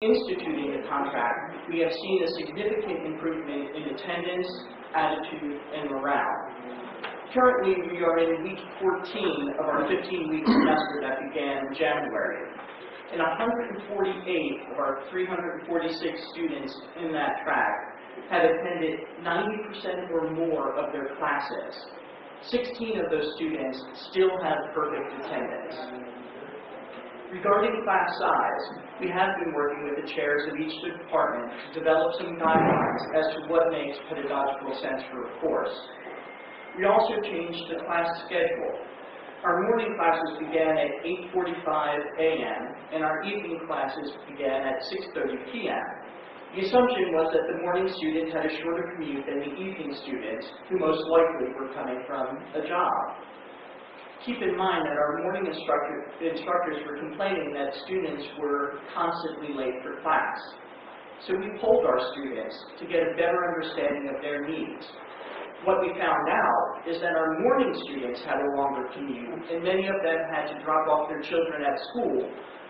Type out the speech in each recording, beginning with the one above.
Instituting the contract, we have seen a significant improvement in attendance, attitude, and morale. Currently, we are in week 14 of our 15-week semester that began in January, and 148 of our 346 students in that track have attended 90% or more of their classes. 16 of those students still have perfect attendance. Regarding class size, we have been working with the chairs of each department to develop some guidelines as to what makes pedagogical sense for a course. We also changed the class schedule. Our morning classes began at 8:45 a.m. and our evening classes began at 6:30 p.m. The assumption was that the morning students had a shorter commute than the evening students, who most likely were coming from a job. Keep in mind that our morning instructors were complaining that students were constantly late for class. So we polled our students to get a better understanding of their needs. What we found out is that our morning students had a longer commute, and many of them had to drop off their children at school,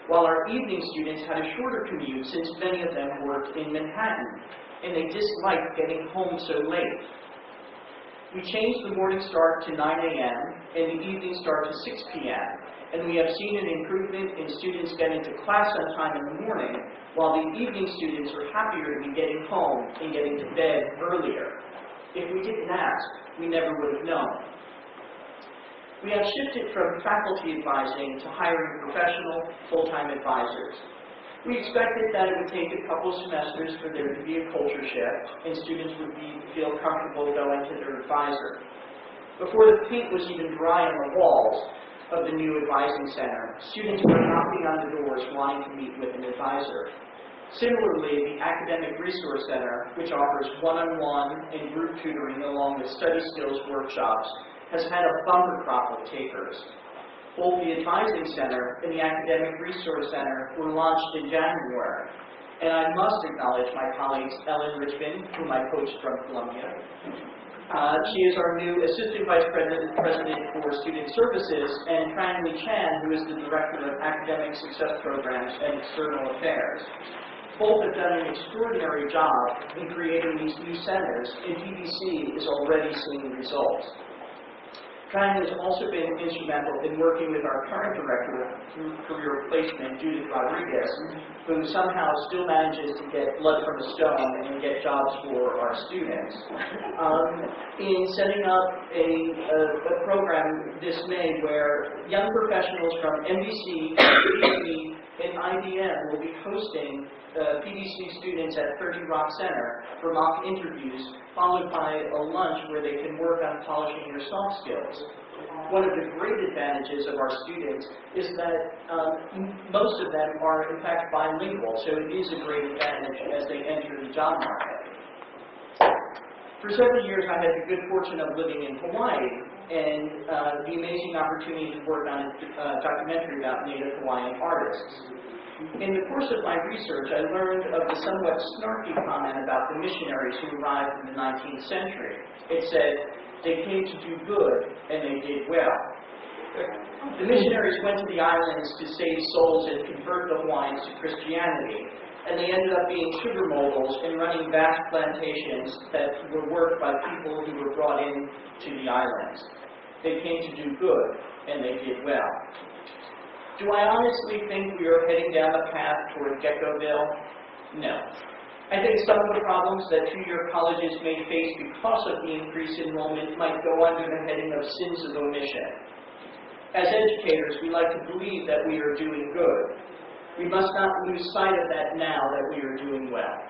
while our evening students had a shorter commute since many of them worked in Manhattan, and they disliked getting home so late. We changed the morning start to 9 a.m. and the evening start to 6 p.m. and we have seen an improvement in students getting to class on time in the morning, while the evening students are happier to be getting home and getting to bed earlier. If we didn't ask, we never would have known. We have shifted from faculty advising to hiring professional, full-time advisors. We expected that it would take a couple semesters for there to be a culture shift, and students would feel comfortable going to their advisor. Before the paint was even dry on the walls of the new advising center, students were knocking on the doors wanting to meet with an advisor. Similarly, the Academic Resource Center, which offers one-on-one and group tutoring along with study skills workshops, has had a bumper crop of takers. Both the Advising Center and the Academic Resource Center were launched in January. And I must acknowledge my colleagues Ellen Richmond, whom I coached from Columbia. She is our new Assistant Vice President for Student Services, and Trang Li Chan, who is the Director of Academic Success Programs and External Affairs. Both have done an extraordinary job in creating these new centers, and PBC is already seeing results. Trang has also been instrumental in working with our current Director of Career Placement, Judith Rodriguez, who somehow still manages to get blood from a stone and get jobs for our students, in setting up a program this May where young professionals from NBC, BBC, and IBM will be hosting PDC students at 30 Rock Center for mock interviews, followed by a lunch where they can work on polishing their soft skills. One of the great advantages of our students is that most of them are in fact bilingual, so it is a great advantage as they enter the job market. For several years I had the good fortune of living in Hawaii and the amazing opportunity to work on a documentary about Native Hawaiian artists. In the course of my research, I learned of the somewhat snarky comment about the missionaries who arrived in the 19th century. It said, they came to do good, and they did well. The missionaries went to the islands to save souls and convert the Hawaiians to Christianity, and they ended up being sugar moguls and running vast plantations that were worked by people who were brought in to the islands. They came to do good, and they did well. Do I honestly think we are heading down the path toward Geccoville? No. I think some of the problems that two-year colleges may face because of the increased enrollment might go under the heading of sins of omission. As educators, we like to believe that we are doing good. We must not lose sight of that now that we are doing well.